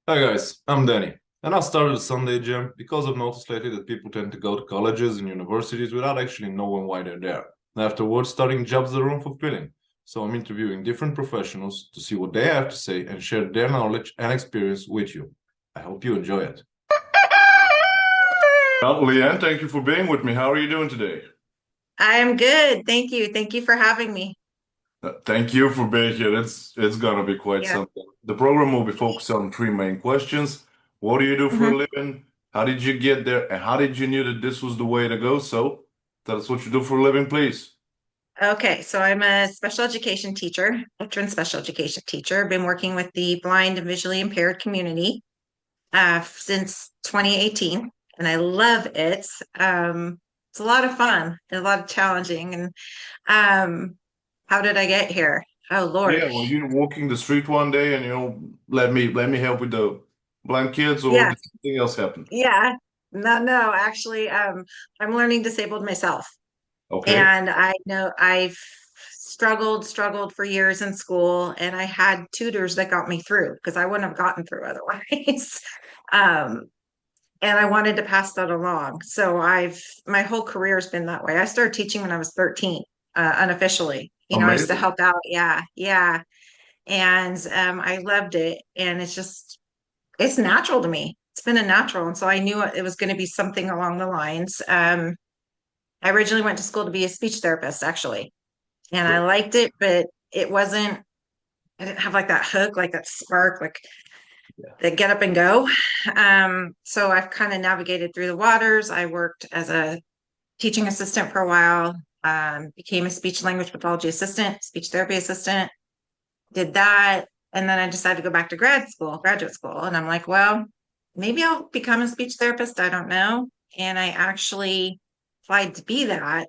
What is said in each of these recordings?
Hi guys, I'm Danny, and I started a Sunday gym because I've noticed lately that people tend to go to colleges and universities without actually knowing why they're there. And afterwards, starting jobs that are unfulfilling. So I'm interviewing different professionals to see what they have to say and share their knowledge and experience with you. I hope you enjoy it. Well, Leanne, thank you for being with me. How are you doing today? I'm good. Thank you. Thank you for having me. Thank you for being here. It's gonna be quite Yeah. something. The program will be focused on three main questions. What do you do for a hmm living? How did you get there? And how did you knew that this was the way to go? So tell us what you do for a living, please. Okay, so I'm a special education teacher, veteran special education teacher. Been working with the blind and visually impaired community since 2018, and I love it. It's a lot of fun and a lot of challenging. And how did I get here? Oh Lord. Yeah, well, you're walking the street one day and let me help with the blind kids, or Yeah, did something else happen? yeah. No, actually, I'm learning disabled myself. Okay. And I know I've struggled for years in school, and I had tutors that got me through because I wouldn't have gotten through otherwise. Um, and I wanted to pass that along. So my whole career has been that way. I started teaching when I was 13, unofficially. I used to Amazing. help out. Yeah, yeah. And I loved it. And it's natural to me. It's been a natural. And so I knew it was going to be something along the lines. I originally went to school to be a speech therapist, actually, and I liked it, but it wasn't, I didn't have like that hook, like that spark, like the get up and go. So I've kind of navigated through the waters. I worked as a teaching assistant for a while, became a speech language pathology assistant, speech therapy assistant, did that. And then I decided to go back to graduate school. And I'm like, well, maybe I'll become a speech therapist. I don't know. And I actually applied to be that.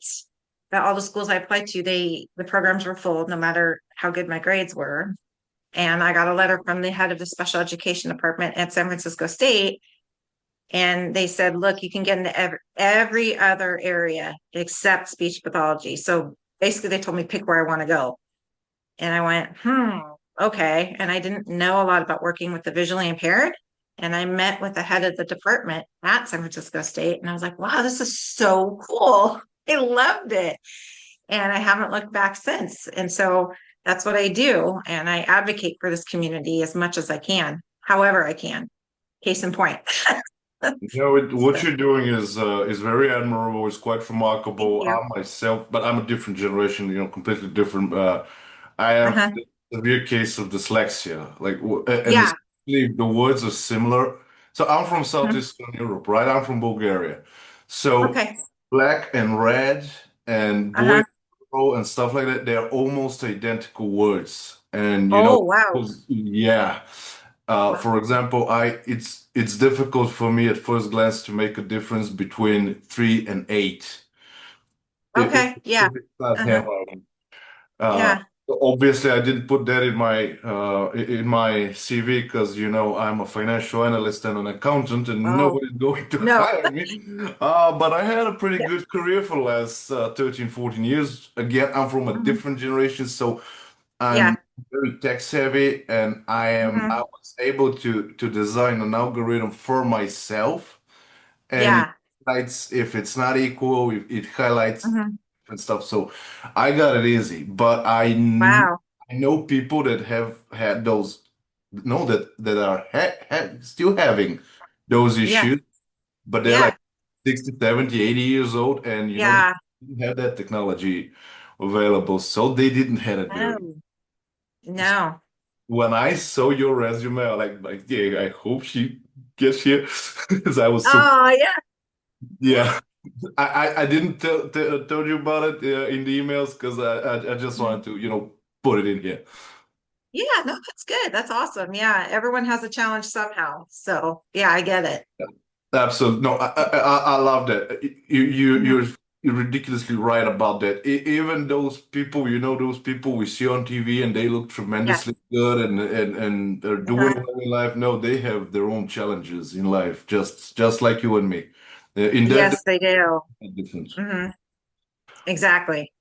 But all the schools I applied to, the programs were full, no matter how good my grades were. And I got a letter from the head of the special education department at San Francisco State, and they said, "Look, you can get into every other area except speech pathology." So basically, they told me pick where I want to go, and I went, okay. And I didn't know a lot about working with the visually impaired. And I met with the head of the department at San Francisco State, and I was like, "Wow, this is so cool." I loved it. And I haven't looked back since. And so that's what I do. And I advocate for this community as much as I can, however I can. Case in point. What So you're doing is very admirable. It's quite thank remarkable. you. I myself, but I'm a different generation. Completely different. I have Uh-huh. the severe case of dyslexia. And Yeah. especially the words are similar. So I'm from Mhm. Southeastern Europe, right? I'm from Bulgaria. So Okay. black and red and boy Uh-huh. and girl and stuff like that, they're almost identical words. And Oh, wow. yeah. Wow. For example, it's difficult for me at first glance to make a difference between 3 and 8. Okay. Yeah. If it's not Uh-huh. handwriting. Uh, Yeah. Obviously, I didn't put that in my CV because I'm a financial analyst and an accountant, and Oh, nobody's going to no. hire me. But I had a pretty Yeah. good career for the last 13, 14 years. Again, I'm from a Mhm. different generation, so I'm Yeah. very tech savvy, and I Mhm. was able to design an algorithm for myself, and it Yeah. highlights if it's not equal, it highlights Mhm. and stuff. So I got it easy, but Wow. I know people that have had those, no, that are still having those Yeah. issues, but they're Yeah. like 60, 70, 80 years old, and they Yeah. didn't have that technology available, so they didn't have it very. No. No. When I saw your resume, I like, yeah, I hope she gets here, because I was so, Oh, yeah. yeah. I didn't tell you about it in the emails because I just Mhm. wanted to put it in here. Yeah, no, that's good. That's awesome. Yeah, everyone has a challenge somehow. So, yeah, I get it. Absolutely. No, I love that. Mhm. You're ridiculously right about that. Even those people, those people we see on TV and they look Yeah. tremendously good and they're doing Uh-huh. well in life. No, they have their own challenges in life, just like you and me. In that Yes, they do. difference. hmm Exactly.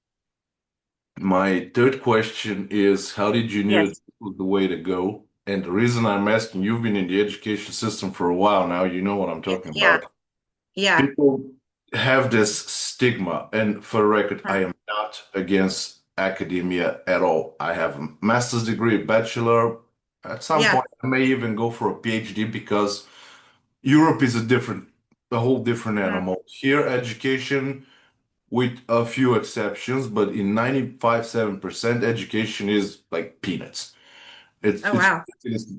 My third question is, how did you know Yes. this was the way to go? And the reason I'm asking, you've been in the education system for a while now, you know what I'm talking Yeah, about. yeah. People have this stigma, and for the record, I Uh, am not against academia at all. I have a master's degree, a bachelor. At some yeah. point, I may even go for a PhD because Europe is a whole different Mhm. animal. Here, education, with a few exceptions, but in 95-7%, education is like peanuts. Oh, wow.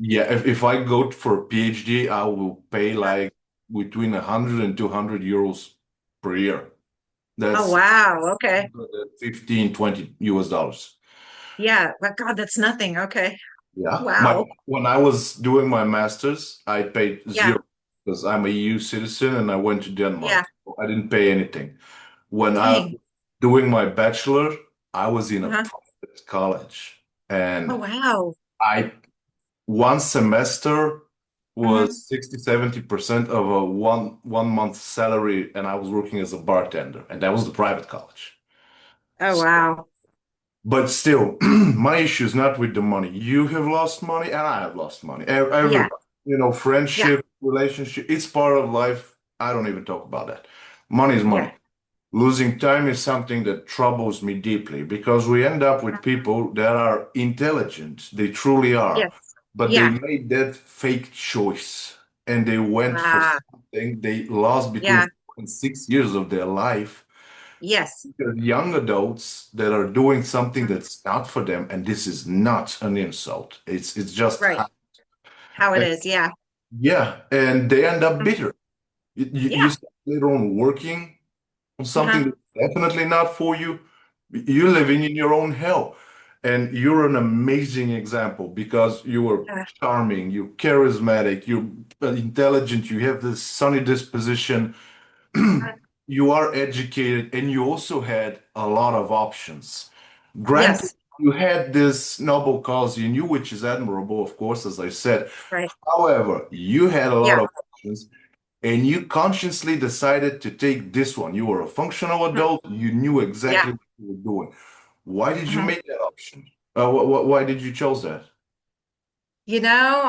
Yeah, if I go for a PhD, I will pay Uh, like between 100 and 200 euros per year. Oh, That's wow. Okay. 15, 20 US dollars. Yeah. But God, that's nothing. Okay. Yeah. Wow. When I was doing my master's, I paid Yeah. zero because I'm a EU citizen and I went to Yeah. Denmark. I didn't pay anything. When I was Dang. doing my bachelor, I was in a Uh-huh. private college Oh, and wow. I one semester Hmm. was 60-70% of a one month salary, and I was working as a bartender, and that was the private college. Oh, So, wow. but still, my issue is not with the money. You have lost money, and I have lost money. Yeah. Everybody, Yeah. friendship, relationship, it's part of life. I don't even talk about that. Money is Yeah. money. Losing time is something that troubles me deeply because we end up with people that are intelligent. They truly are. Yes. But they Yeah. made that fake choice and they went for Ah, something they lost between yeah. 4 and 6 years of their life. Yes. There are young adults that are doing something that's not for them, and this is not an insult. It's just Right. How it is. Yeah. yeah, and they end up Mhm. bitter. You Yeah. start later on working on something Uh-huh. that's definitely not for you, you're living in your own hell. And you're an amazing example because you were Uh, charming, you're charismatic, you're intelligent, you have this sunny disposition, uh, you are educated, and you also had a lot of options. Granted, yes. you had this noble cause in you, which is admirable, of course, as I said. Right. However, you had a lot Yeah. of options and you consciously decided to take this one. You were a functional Mhm. adult. You knew Yeah. exactly what you were doing. Why did you Mhm. make that option? Why did you chose that? You know,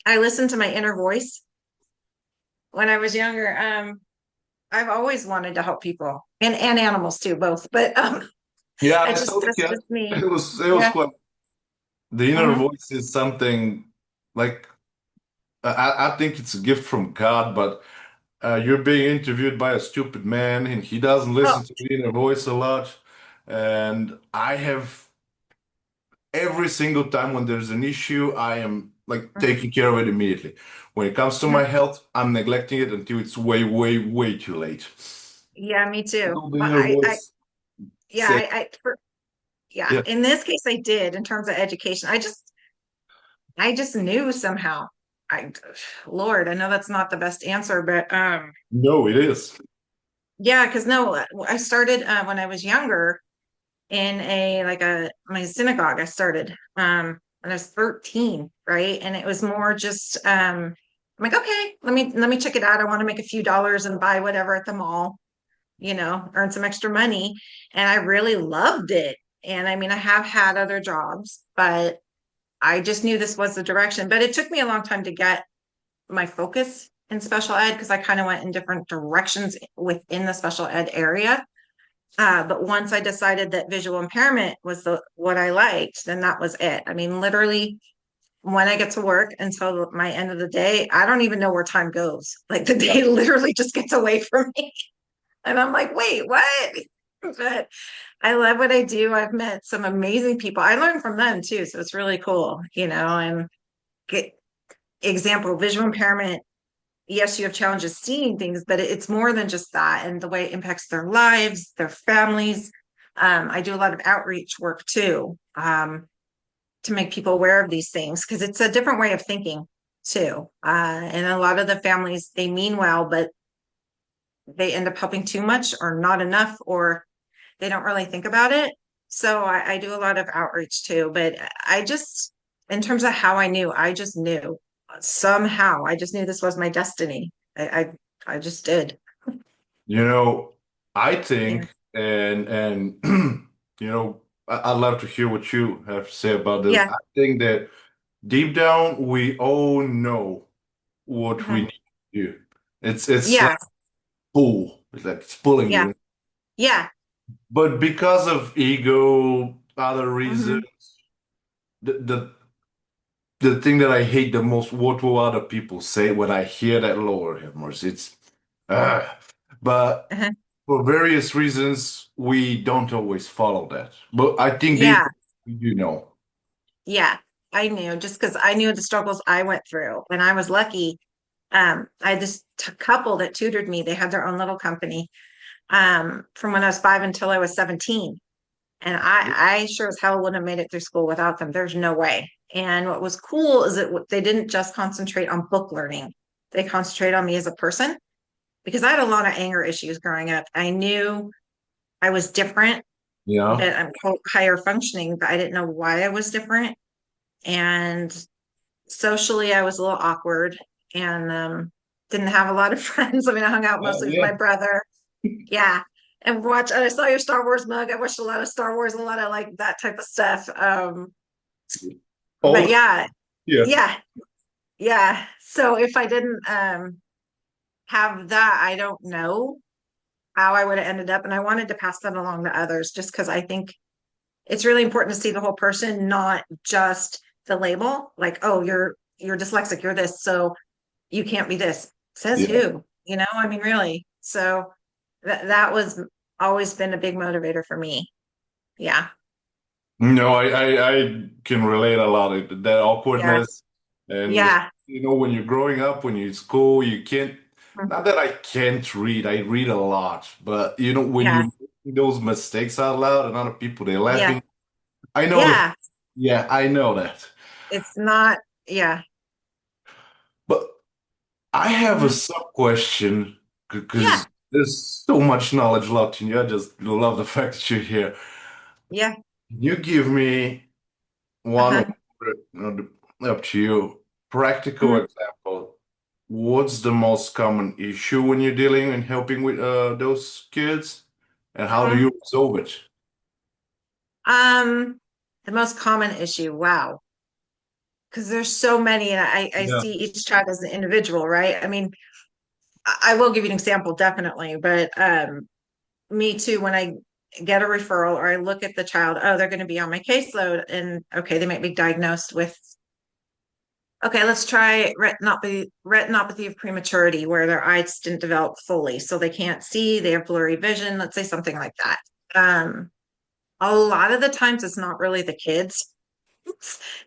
I listened to my inner voice when I was younger. I've always wanted to help people and animals too, both. But Yeah, I I saw just the that's cat. just me. It was Yeah. quite. The inner Hmm. voice is something like I think it's a gift from God, but you're being interviewed by a stupid man, and he doesn't Oh, listen to the inner voice a lot. And I have every single time when there's an issue, I am like taking care of it immediately. When it comes to mhm. my health, I'm neglecting it until it's way, way, way too late. Yeah, me too. Although the But inner voice yeah, say, yeah. yeah, In this case, I did in terms of education. I just knew somehow. I, Lord, I know that's not the best answer, but no, it is. yeah, because no, I started when I was younger in my synagogue. I started when I was 13, right? And it was more just I'm like, okay, let me check it out. I want to make a few dollars and buy whatever at the mall, earn some extra money. And I really loved it. And I mean, I have had other jobs, but I just knew this was the direction. But it took me a long time to get my focus in special ed because I kind of went in different directions within the special ed area. But once I decided that visual impairment was what I liked, then that was it. I mean, literally, when I get to work until my end of the day, I don't even know where time goes. Like the Yeah. day literally just gets away from me. And I'm like, wait, what? But I love what I do. I've met some amazing people. I learn from them too. So it's really cool, and get example, visual impairment. Yes, you have challenges seeing things, but it's more than just that and the way it impacts their lives, their families. I do a lot of outreach work too, to make people aware of these things because it's a different way of thinking too. And a lot of the families, they mean well, but they end up helping too much or not enough, or they don't really think about it. So I do a lot of outreach too, but I just, in terms of how I knew, I just knew somehow. I just knew this was my destiny. I just did. You know, I Yeah. think, and I'd love to hear what you have to say about this. Yeah. I think that deep down, we all know what we Mhm. need to do. It's like Yeah, pull. It's like it's pulling yeah, you. yeah. But because of ego, other reasons, Hmm. the, the the thing that I hate the most, what will other people say when I hear that, Lord have mercy, it's uh, but Uh-huh. for various reasons, we don't always follow that. But I think deep Yeah, down, we do know. yeah. I knew just because I knew the struggles I went through, and I was lucky. I had this couple that tutored me. They had their own little company from when I was 5 until I was 17. And I sure as hell wouldn't have made it through school without them. There's no way. And what was cool is that they didn't just concentrate on book learning. They concentrate on me as a person because I had a lot of anger issues growing up. I knew I was different, Yeah. that I'm higher functioning, but I didn't know why I was different. And socially, I was a little awkward and didn't have a lot of friends. I mean, I hung out mostly with Yeah. my brother. Yeah. And and I saw your Star Wars mug. I watched a lot of Star Wars, a lot of like that type of stuff. But Old. yeah, Yeah. yeah, yeah. So if I didn't have that, I don't know how I would have ended up. And I wanted to pass that along to others just because I think it's really important to see the whole person, not just the label, like, oh, you're dyslexic, you're this, so you can't be this. Says Yeah. who? I mean, really. So that was always been a big motivator for me. Yeah. No, I can relate a lot to that Yeah. awkwardness. And Yeah. when you're growing up, when you're in school, you can't, Mhm. not that I can't read, I read a lot, but when Yeah. you make those mistakes out loud and other people they're Yeah. laughing, I know Yeah. yeah, I know that. It's not, yeah. But I have a Mhm. sub question Yeah. because there's so much knowledge locked in you. I just love the fact that you're here. Yeah. Can you give me one or Uh-huh. up to you, practical Mhm. example? What's the most common issue when you're dealing and helping with those kids, and how do Mhm. you resolve it? Um, the most common issue, wow. Because there's so many, and I Yeah. see each child as an individual, right? I mean, I will give you an example, definitely, but me too, when I get a referral or I look at the child, oh, they're going to be on my caseload, and okay, they might be diagnosed with, okay, let's try retinopathy of prematurity, where their eyes didn't develop fully, so they can't see, they have blurry vision, let's say something like that. A lot of the times it's not really the kids,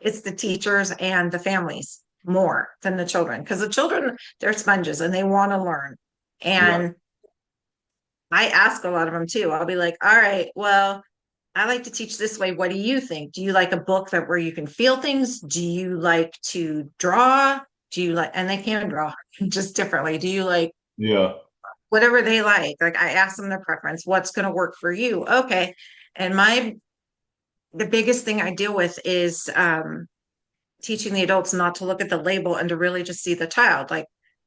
it's the teachers and the families more than the children, because the children, they're sponges and they want to learn. Yeah. And I ask a lot of them too. I'll be like, all right, well, I like to teach this way. What do you think? Do you like a book that where you can feel things? Do you like to draw? Do you like, and they can draw just differently. Do you like Yeah. whatever they like? Like I ask them their preference. What's going to work for you? Okay. And the biggest thing I deal with is teaching the adults not to look at the label and to really just see the child. Like,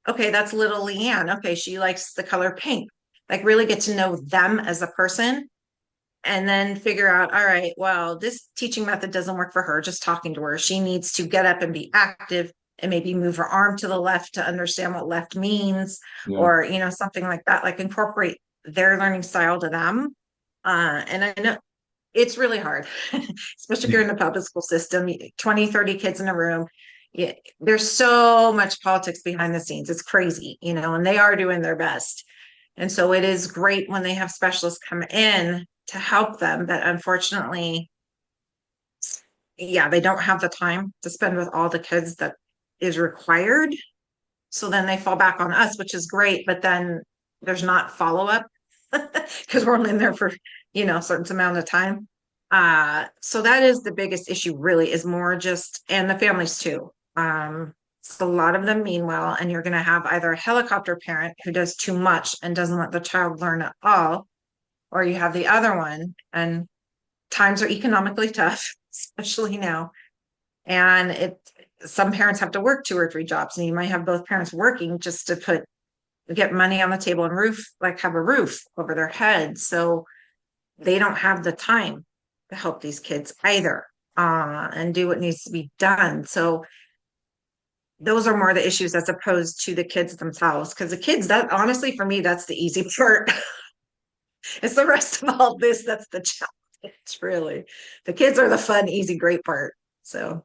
okay, that's little Leanne. Okay, she likes the color pink. Like, really get to know them as a person and then figure out, all right, well, this teaching method doesn't work for her, just talking to her. She needs to get up and be active and maybe move her arm to the left to understand what left means, Yeah. or, something like that, like incorporate their learning style to them. And I know it's really hard, especially if you're in the public school system, 20, 30 kids in a room. Yeah, there's so much politics behind the scenes. It's crazy, and they are doing their best. And so it is great when they have specialists come in to help them. But unfortunately, yeah, they don't have the time to spend with all the kids that is required. So then they fall back on us, which is great. But then there's not follow up because we're only in there for, a certain amount of time. So that is the biggest issue, really, is more just, and the families too. So a lot of them mean well, and you're going to have either a helicopter parent who does too much and doesn't let the child learn at all, or you have the other one, and times are economically tough, especially now. And some parents have to work 2 or 3 jobs, and you might have both parents working just to get money on the table and have a roof over their head. So they don't have the time to help these kids either. and do what needs to be done. So those are more the issues as opposed to the kids themselves. Because the kids, that honestly for me, that's the easy part. It's the rest of all this that's the challenge, really. The kids are the fun, easy, great part. So,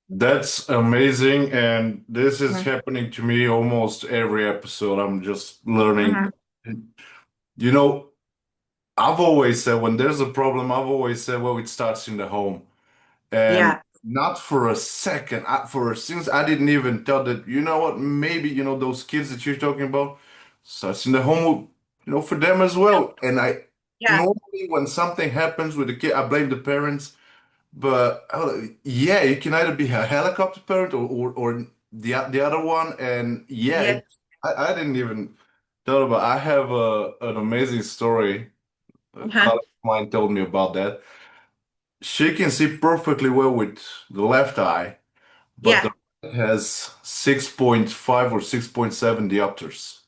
That's amazing, and this is mhm, happening to me almost every episode. I'm just learning. mhm. You know, I've always said when there's a problem, I've always said, well, it starts in the home. And Yeah, not for a second, for since I didn't even tell that, you know what, maybe, those kids that you're talking about, starts in the home, for them as well. And I yeah, normally when something happens with the kid, I blame the parents. But yeah, you can either be a helicopter parent or the other one. And yeah, yeah. I didn't even thought about. I have an amazing story. A Uh-huh. colleague of mine told me about that. She can see perfectly well with the left eye, but the Yeah. right has 6.5 or 6.7 diopters.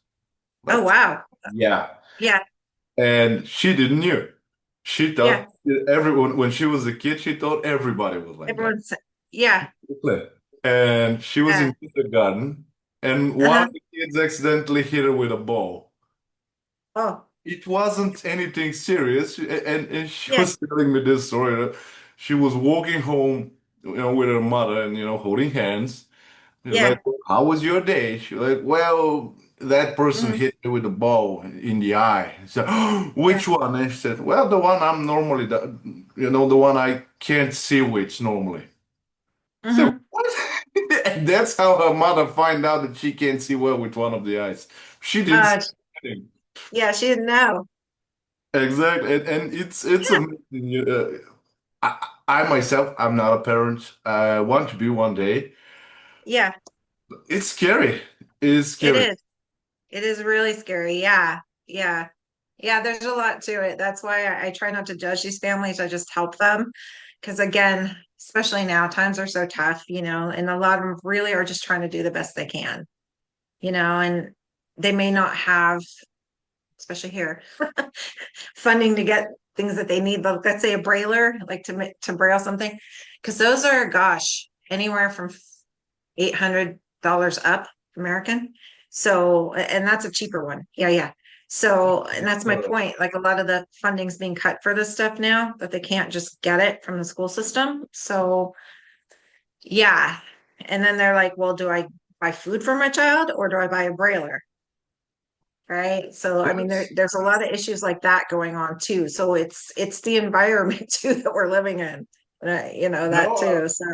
Oh, Like, wow. yeah. Yeah, And she didn't knew. She yeah. thought everyone, when she was a kid, she thought everybody was like that. Everyone's, yeah, And she was yeah. in kindergarten, and one Uh-huh. of the kids accidentally hit her with a ball. Oh, It wasn't anything serious, and she yeah, was telling me this story. She was walking home, with her mother, and holding hands. You're like, yeah. how was your day? She's like, well, that person Mhm. hit me with a ball in the eye. I said, Yeah. which one? And she said, well, the one I'm normally, the one I can't see with normally. So Hmm. what? And that's how her mother find out that she can't see well with one of the eyes. She didn't say Uh, anything. yeah, she didn't know. Exactly, and it's Yeah, amazing. I myself, I'm not a parent. I want to be one day. yeah, It's scary. It's it scary. is. It is really scary. Yeah, yeah. Yeah, there's a lot to it. That's why I try not to judge these families. I just help them. Because again, especially now, times are so tough, and a lot of them really are just trying to do the best they can, and they may not have, especially here, funding to get things that they need. But let's say a brailer, like to braille something, because those are, gosh, anywhere from $800 up American. So, and that's a cheaper one. Yeah, yeah. So, and that's my Uh, point. Like a lot of the funding's being cut for this stuff now, that they can't just get it from the school system. So, yeah. And then they're like, well, do I buy food for my child or do I buy a brailer? Right. So, I mean, that's there's a lot of issues like that going on too. So it's the environment too that we're living in, that no. too. So,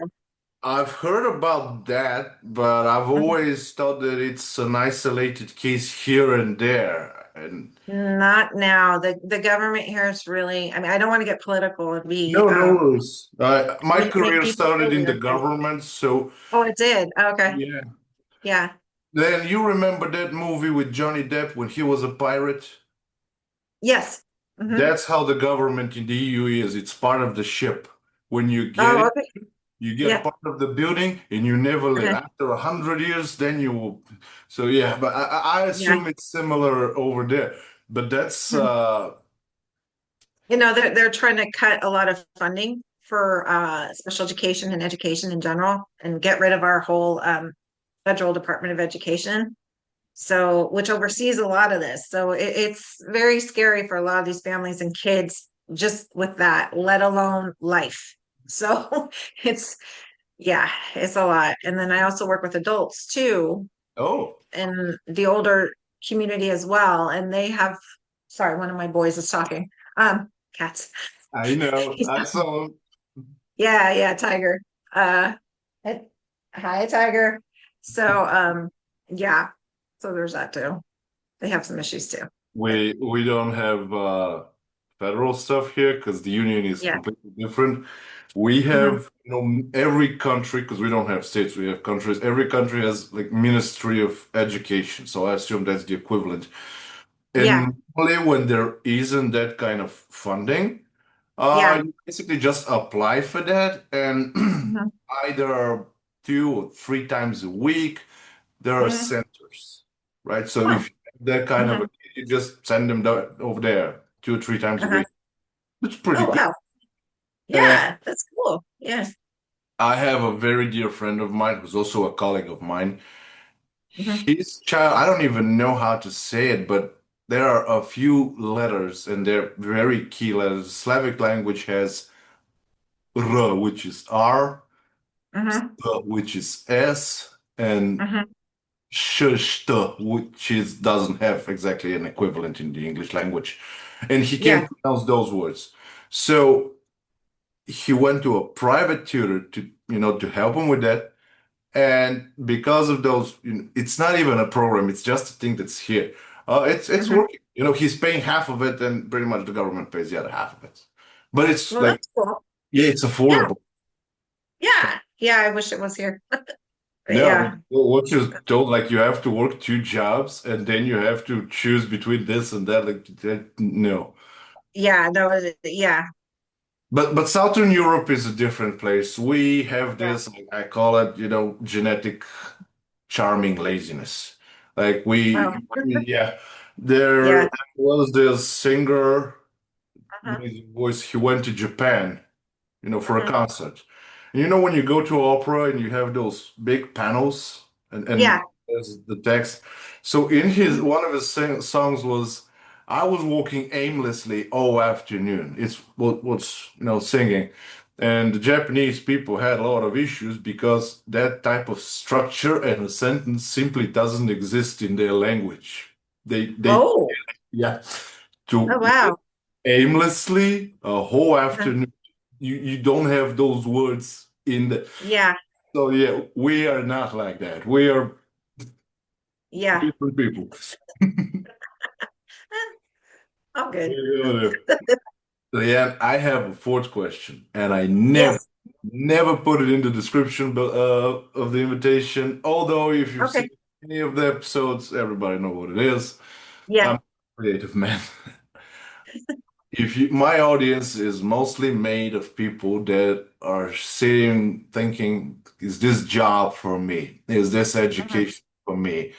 I've heard about that, but I've always thought that it's an isolated case here and there. And not now. The government here is really, I mean, I don't want to get political and be no, no worries. My make career people started feel in the weird, but government, so oh, it did. Okay. yeah. Yeah. Then you remember that movie with Johnny Depp when he was a pirate? Yes. Hmm. That's how the government in the EU is. It's part of the ship. When you get Oh, it, okay. you get Yeah. part of the building, and you never leave. Okay. After 100 years, then you will. So yeah, but I Yeah. assume it's similar over there. But that's Mhm. They're trying to cut a lot of funding for special education and education in general and get rid of our whole federal Department of Education. So, which oversees a lot of this. So it's very scary for a lot of these families and kids just with that, let alone life. So it's, yeah, it's a lot. And then I also work with adults too oh, in the older community as well. And they have, sorry, one of my boys is talking. Cats. I know. He's I saw. Yeah, yeah, Tiger. Uh, hi, hi, Tiger. So, yeah, so there's that too. They have some issues too. But We don't have federal stuff here because the union is yeah. completely different. We Hmm. have, every country, because we don't have states, we have countries. Every country has like Ministry of Education, so I assume that's the equivalent. Yeah. And only when there isn't that kind of funding, Yeah. you basically just apply for that, and Hmm. either 2 or 3 times a week there are Hmm. centers, right? So Oh. if you have that kind of Hmm. a kid, you just send them over there 2 or 3 times a Uh-huh. week. It's pretty Oh, good. wow. Yeah, that's cool. Yeah. I have a very dear friend of mine who's also a colleague of mine. Hmm. His child, I don't even know how to say it, but there are a few letters and they're very key letters. Slavic language has R, which is R, Hmm. which is S, and Hmm. Sh, which is doesn't have exactly an equivalent in the English language. And he Yeah. can't pronounce those words. So he went to a private tutor to help him with that. And because of those, it's not even a program, it's just a thing that's here. It's Hmm. working. He's paying half of it, and pretty much the government pays the other half of it. But it's Well, like, that's cool. yeah, it's Yeah. affordable. Yeah. Yeah. I wish it was here. But No, yeah. what you told, like you have to work two jobs, and then you have to choose between this and that. Like, no. Yeah. No, yeah. But Southern Europe is a different place. We have Yeah. this, I call it, genetic charming laziness. Like Oh, yeah, there yeah. was this singer, Uh-huh. amazing voice. He went to Japan, for a Uh-huh. concert. And when you go to opera and you have those big panels and Yeah. there's the text. So in his Mhm. one of his songs was, "I was walking aimlessly all afternoon." It's what's singing. And the Japanese people had a lot of issues because that type of structure and a sentence simply doesn't exist in their language. They Oh. yeah, Oh, to wow. aimlessly a whole Uh-huh. afternoon. You don't have those words in the. Yeah. So yeah, we are not like that. We are Yeah. different people. Oh, good. Leanne, I have a fourth question, and I never, Yes. never put it in the description of the invitation. Although, if you've Okay. seen any of the episodes, everybody know what it is. Yeah. I'm a creative man. My audience is mostly made of people that are sitting thinking, is this job for me? Is this Mhm. education for me?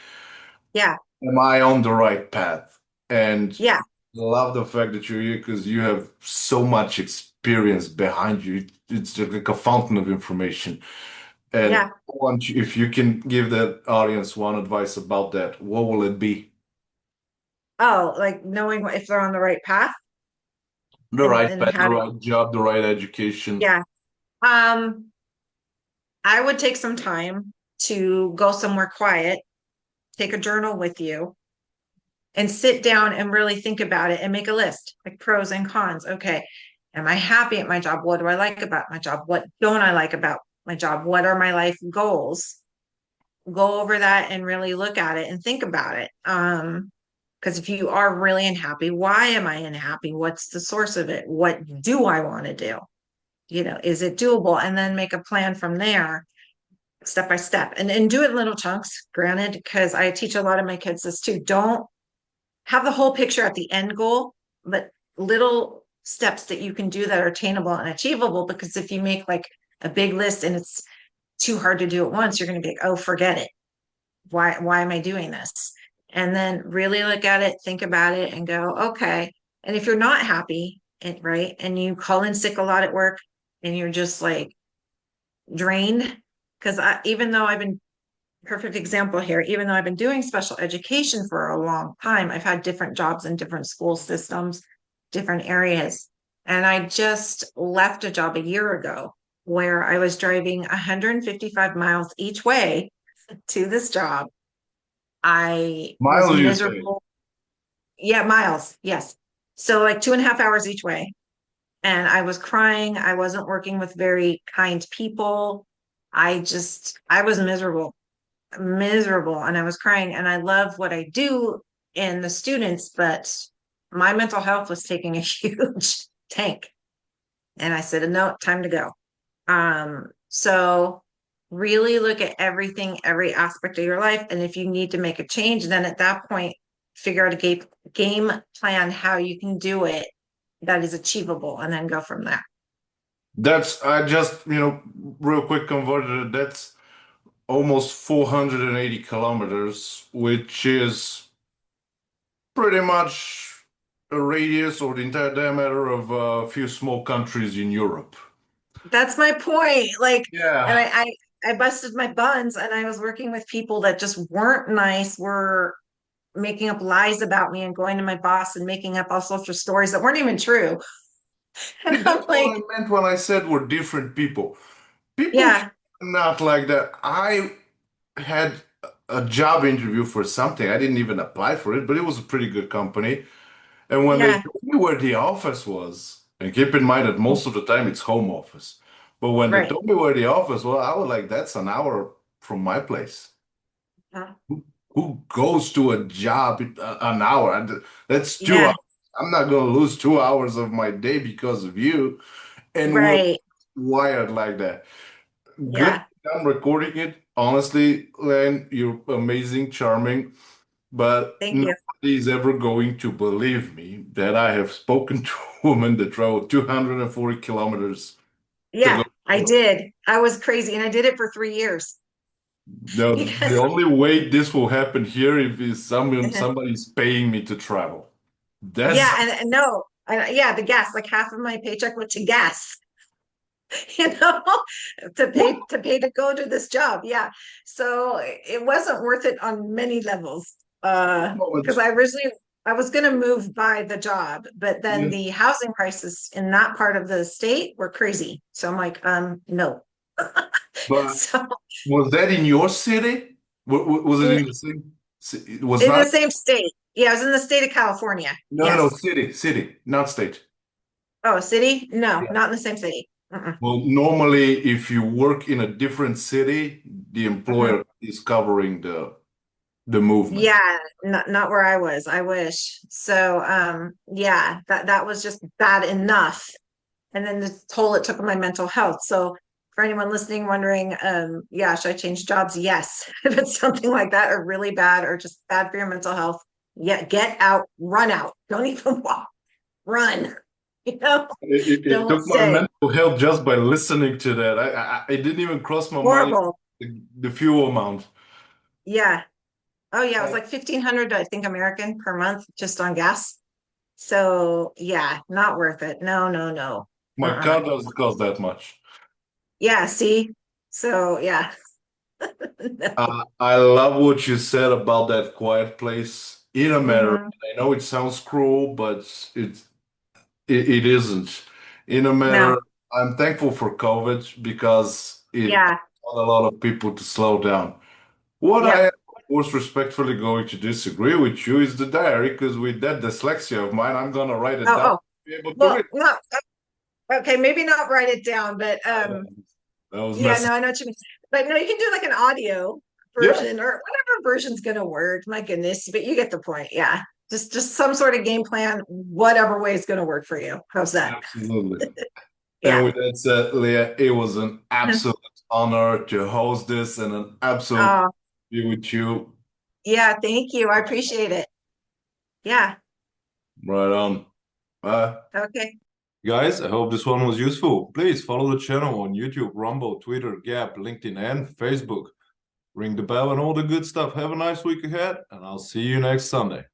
Yeah. Am I on the right path? And Yeah. I love the fact that you're here because you have so much experience behind you. It's just like a fountain of information. And Yeah. if you can give that audience one advice about that, what will it be? Oh, like knowing if they're on the right path The and right path, the how to, right job, the right education. yeah. Um, I would take some time to go somewhere quiet, take a journal with you, and sit down and really think about it and make a list, like pros and cons. Okay, am I happy at my job? What do I like about my job? What don't I like about my job? What are my life goals? Go over that and really look at it and think about it. Because if you are really unhappy, why am I unhappy? What's the source of it? What do I want to do? Is it doable? And then make a plan from there, step by step, and do it in little chunks, granted, because I teach a lot of my kids this too. Don't have the whole picture at the end goal, but little steps that you can do that are attainable and achievable. Because if you make like a big list and it's too hard to do at once, you're going to be like, oh, forget it. Why am I doing this? And then really look at it, think about it, and go, okay. And if you're not happy, right, and you call in sick a lot at work and you're just like drained, because even though I've been perfect example here, even though I've been doing special education for a long time, I've had different jobs in different school systems, different areas. And I just left a job a year ago where I was driving 155 miles each way to this job. I was Miles, you say. miserable. Yeah, miles. Yes. So like 2.5 hours each way. And I was crying. I wasn't working with very kind people. I was miserable and I was crying. And I love what I do in the students, but my mental health was taking a huge tank. And I said, no, time to go. So really look at everything, every aspect of your life. And if you need to make a change, then at that point, figure out a game plan how you can do it that is achievable and then go from there. I just, real quick converted it. That's almost 480 kilometers, which is pretty much radius or the entire diameter of a few small countries in Europe. That's my point. Like, and Yeah. I busted my buns, and I was working with people that just weren't nice, were making up lies about me and going to my boss and making up all sorts of stories that weren't even true. And See, I'm that's what like, I meant when I said we're different people. People here yeah, are not like that. I had a job interview for something. I didn't even apply for it, but it was a pretty good company. And when they yeah, told me where the office was, and keep in mind that most of the time it's home office, but when they right. told me where the office was, I was like, that's an hour from my place. Uh, Who goes to a job an hour? That's 2 hours. Yeah, I'm not going to lose 2 hours of my day because of you. And we're right. wired like that. Good Yeah, I'm recording it. Honestly, Len, you're amazing, charming, but thank you. nobody's ever going to believe me that I have spoken to a woman that traveled 240 kilometers to go. Yeah, I did. I was crazy, and I did it for 3 years No, the because, only way this will happen here if is somebody's paying me to travel. That's yeah, and no, yeah, the gas, like half of my paycheck went to gas. you know, to pay to go to this job. Yeah. So it wasn't worth it on many levels. Because what. I originally I was gonna move by the job, but then Yeah. the housing prices in that part of the state were crazy. So I'm like, no. But So was that in your city? Was it in, in the same? It was in not. the same state. Yeah, I was in the state of California. No, no, no, Yes. city, not state. Oh, city? No, Yeah. not in the same city. Mm-mm. Well, normally, if you work in a different city, the Mhm. employer is covering the movement. Yeah, not where I was. I wish. So yeah, that was just bad enough. And then the toll it took on my mental health. So for anyone listening wondering, yeah, should I change jobs? Yes. If it's something like that or really bad or just bad for your mental health, yeah, get out, run out. Don't even walk, run. You know, It don't took my stay. mental health just by listening to that. It didn't even cross my mind Horrible. the fuel amount. Yeah. Oh yeah, it was Uh, like 1,500, I think, American per month just on gas. So yeah, not worth it. No, no, no. my Uh-uh. car doesn't cost that much. Yeah, see? So yeah. I love what you said about that quiet place in America. Mhm. I know it sounds cruel, but it isn't. In No. America, I'm thankful for COVID because it Yeah. taught a lot of people to slow down. What I Yep. am, of course, respectfully going to disagree with you is the diary, because with that dyslexia of mine, I'm gonna write it Oh, down oh. to be able to Well, read. no. Okay, maybe not write it down, but That was yeah, messy. no, I know what you mean. But no, you can do like an audio Yeah. version or whatever version's gonna work. My goodness, but you get the point. Yeah. Just some sort of game plan, whatever way is gonna work for you. How's that? Absolutely. And Yeah. with that said, Leah, it was an absolute honor to host this and an absolute Oh, be with you. yeah, thank you. I appreciate it. Yeah. Right on. Bye. Okay. Guys, I hope this one was useful. Please follow the channel on YouTube, Rumble, Twitter, Gap, LinkedIn, and Facebook. Ring the bell and all the good stuff. Have a nice week ahead, and I'll see you next Sunday.